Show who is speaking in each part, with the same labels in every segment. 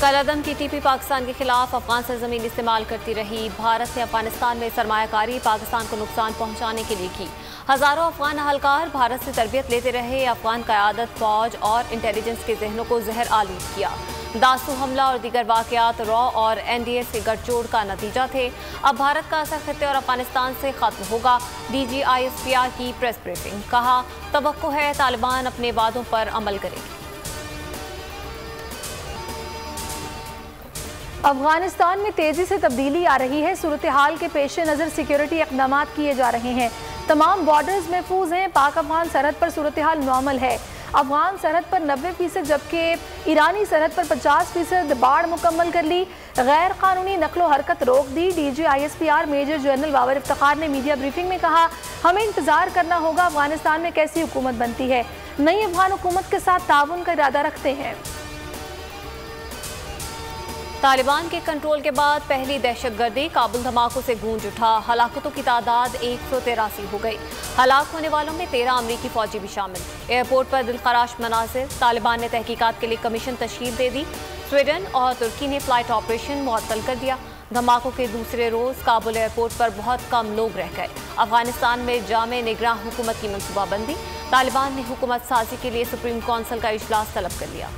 Speaker 1: कलअदम की टीपी पाकिस्तान के खिलाफ अफगान सरजमीन इस्तेमाल करती रही। भारत ने अफगानिस्तान में सरमायाकारी पाकिस्तान को नुकसान पहुंचाने के लिए की। हजारों अफगान अहलकार भारत से तरबियत लेते रहे। अफगान क़यादत, फौज और इंटेलिजेंस के जहनों को जहर आलूद किया। दासू हमला और दीगर वाक़यात रॉ और NDS के गठजोड़ का नतीजा थे। अब भारत का असर खित्ते और अफगानिस्तान से खत्म होगा। DG ISPR की प्रेस ब्रीफिंग, कहा तवक्को है तालिबान अपने वादों पर अमल करेगी।
Speaker 2: अफगानिस्तान में तेजी से तब्दीली आ रही है। सूरत हाल के पेश नज़र सिक्योरिटी इक़दाम किए जा रहे हैं। तमाम बॉर्डर्स महफूज हैं। पाक अफगान सरहद पर सूरत हाल नॉर्मल है। अफगान सरहद पर 90% जबकि ईरानी सरहद पर 50% बाढ़ मुकम्मल कर ली। गैर कानूनी नकलो हरकत रोक दी। DG ISPR major general Babar Iftikhar ने मीडिया ब्रीफिंग में कहा, हमें इंतजार करना होगा अफगानिस्तान में कैसी हुकूमत बनती है। नई अफगान हुकूमत के साथ ताउन का इरादा रखते हैं।
Speaker 1: तालिबान के कंट्रोल के बाद पहली दहशतगर्दी, काबुल धमाकों से गूंज उठा। हलाकतों की तादाद 183 हो गई। हलाक होने वालों में 13 अमरीकी फौजी भी शामिल। एयरपोर्ट पर दिलखराश मनाजिर। तालिबान ने तहकीकात के लिए कमीशन तश्कील दे दी। स्वीडन और तुर्की ने फ्लाइट ऑपरेशन मुअत्तल कर दिया। धमाकों के दूसरे रोज काबुल एयरपोर्ट पर बहुत कम लोग रह गए। अफगानिस्तान में जामे निगरां हुकूमत की मनसूबाबंदी। तालिबान ने हुकूमत साजी के लिए सुप्रीम कौंसिल का इजलास तलब कर लिया।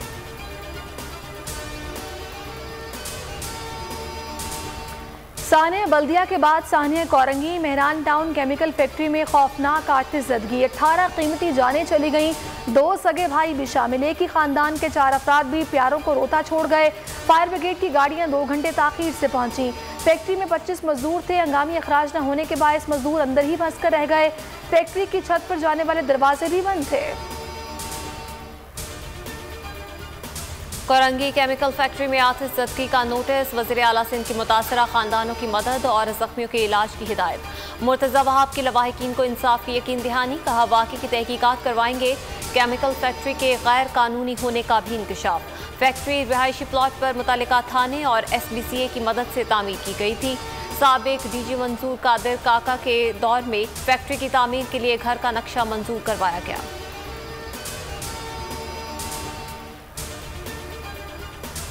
Speaker 2: सानिया बल्दिया के बाद Sania Korangi. Mehran town chemical factory में खौफनाक आतिश ज़दगी। 18 कीमती जानें चली गईं। 2 सगे भाई भी शामिल। एक ही खानदान के 4 अफराद भी प्यारों को रोता छोड़ गए। फायर ब्रिगेड की गाड़ियां 2 घंटे ताखीर से पहुंची। फैक्ट्री में 25 मजदूर थे। हंगामी अखराज न होने के बायस मजदूर अंदर ही फंस कर रह गए। फैक्ट्री की छत पर जाने वाले दरवाजे भी बंद थे।
Speaker 1: कोरंगी केमिकल फैक्ट्री में आतिश ज़दगी का नोटिस। वज़ीर आला सिंध की मुतासरा खानदानों की मदद और जख्मियों के इलाज की हिदायत। मुर्तज़ा वहाब की लवाहिकीन को इंसाफ की यकीन दहानी, कहा वाक़े की तहकीकात करवाएंगे। केमिकल फैक्ट्री के गैर कानूनी होने का भी इंकशाफ। फैक्ट्री रिहायशी प्लॉट पर मुतल्लिका थाने और SBCA की मदद से तामीर की गई थी। साबिक DG मंजूर कादिर काका के दौर में फैक्ट्री की तामीर के लिए घर का नक्शा मंजूर करवाया गया।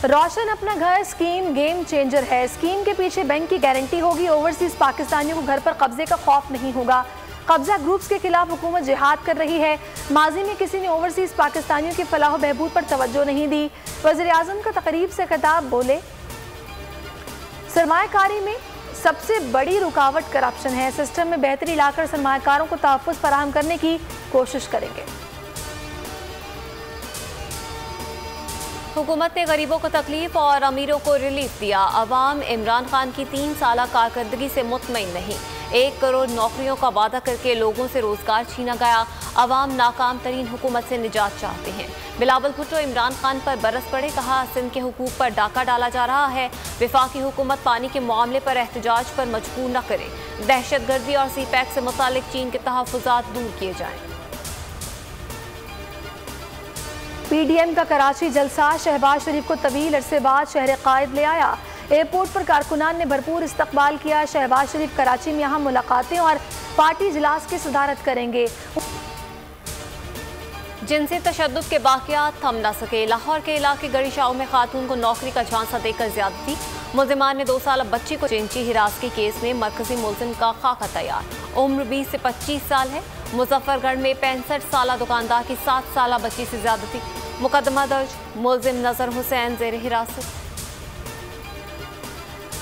Speaker 2: रोशन अपना घर स्कीम गेम चेंजर है। स्कीम के पीछे बैंक की गारंटी होगी। ओवरसीज पाकिस्तानियों को घर पर कब्जे का खौफ नहीं होगा। कब्जा ग्रुप्स के खिलाफ हुकूमत जिहाद कर रही है। माजी में किसी ने ओवरसीज पाकिस्तानियों की फलाह बहबूद पर तवज्जो नहीं दी। वज़ीर आज़म का तकरीब से खिताब, बोले सरमायाकारी में सबसे बड़ी रुकावट करप्शन है। सिस्टम में बेहतरी लाकर सरमायाकारों को तहफ़्फ़ुज़ फराहम करने की कोशिश करेंगे।
Speaker 1: हुकूमत ने गरीबों को तकलीफ और अमीरों को रिलीफ दिया। अवाम इमरान खान की 3 साला कारकर्दगी से मुतमईन नहीं। 1 करोड़ नौकरियों का वादा करके लोगों से रोजगार छीना गया। अवाम नाकाम तरीन हुकूमत से निजात चाहते हैं। बिलावल भुट्टो इमरान खान पर बरस पड़े, कहा सिंध के हुकूक पर डाका डाला जा रहा है। विफाकी हुकूमत पानी के मामले पर एहतजाज पर मजबूर न करे। दहशतगर्दी और CPEC से मुतालिक चीन के तहफ़्फ़ुज़ात दूर किए जाएं।
Speaker 2: PDM का कराची जलसा। शहबाज शरीफ को तवील अरसे बाद शहर कायद ले आया। एयरपोर्ट पर कारकुनान ने भरपूर इस्तकबाल किया। शहबाज शरीफ कराची में यहाँ मुलाकातें और पार्टी इजलास की सदारत करेंगे।
Speaker 1: जिनसी तशद्दुद के वाक़यात थम न सके। लाहौर के इलाके गरीशाओं में खातून को नौकरी का झांसा देकर ज्यादती। मुल्जिमान ने 2 साल बच्ची को जिनसी हिरासती केस में मरकजी मुल्जिम का खाका तैयार। उम्र 20 से 25 साल है। मुजफ्फरगढ़ में 65 साला दुकानदार की 7 साला बच्ची से ज्यादती। मुकदमा दर्ज। मुल्जिम नजर हुसैन जेर हिरासत।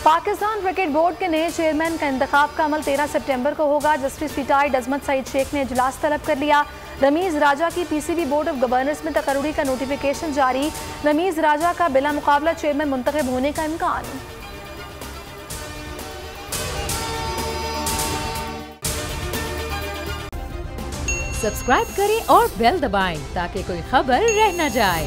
Speaker 2: पाकिस्तान क्रिकेट बोर्ड के नए चेयरमैन का इंतखाब का अमल 13 सितंबर को होगा। जस्टिस रिटायर्ड अजमत सईद शेख ने इजलास तलब कर लिया। रमीज राजा की PCB बोर्ड ऑफ गवर्नर्स में तकर्री का नोटिफिकेशन जारी। रमीज राजा का बिला मुकाबला चेयरमैन मुंतखब होने का इम्कान।
Speaker 3: सब्सक्राइब करें और बेल दबाएं ताकि कोई खबर रह न जाए।